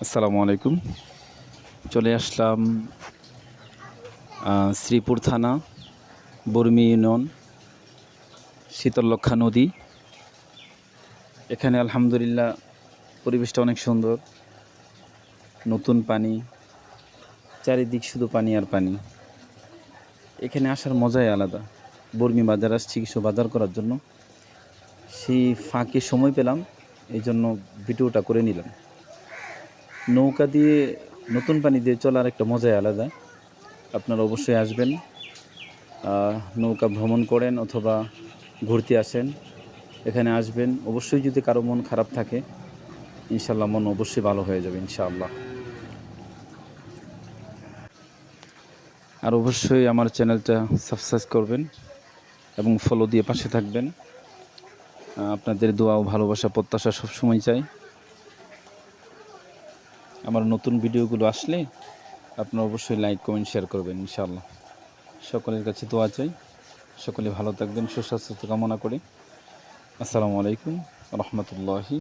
আসসালামু আলাইকুম। চলে আসলাম শ্রীপুর থানা, বর্মি ইউনিয়ন, শীতললক্ষা নদী। এখানে আলহামদুলিল্লাহ পরিবেশটা অনেক সুন্দর। নতুন পানি, চারিদিক শুধু পানি আর পানি। এখানে আসার মজাই আলাদা। বর্মি বাজার আসছি কিছু বাজার করার জন্য। সেই ফাঁকে সময় পেলাম, এই জন্য ভিডিওটা করে নিলাম। নৌকা দিয়ে, নতুন পানি দিয়ে চলার একটা মজাই আলাদা। আপনারা অবশ্যই আসবেন, নৌকা ভ্রমণ করেন অথবা ঘুরতে আসেন, এখানে আসবেন। অবশ্যই যদি কারো মন খারাপ থাকে, ইনশাল্লাহ মন অবশ্যই ভালো হয়ে যাবে ইনশাআল্লাহ। আর অবশ্যই আমার চ্যানেলটা সাবস্ক্রাইব করবেন এবং ফলো দিয়ে পাশে থাকবেন। আপনাদের দোয়া ও ভালোবাসা প্রত্যাশা সবসময় চাই। আমার নতুন ভিডিওগুলো আসলে আপনারা অবশ্যই লাইক কমেন্ট শেয়ার করবেন ইনশাআল্লাহ। সকলের কাছে দোয়া চাই, সকলে ভালো থাকবেন, সুস্বাস্থ্য কামনা করি। আসসালামু আলাইকুম রহমতুল্লাহি।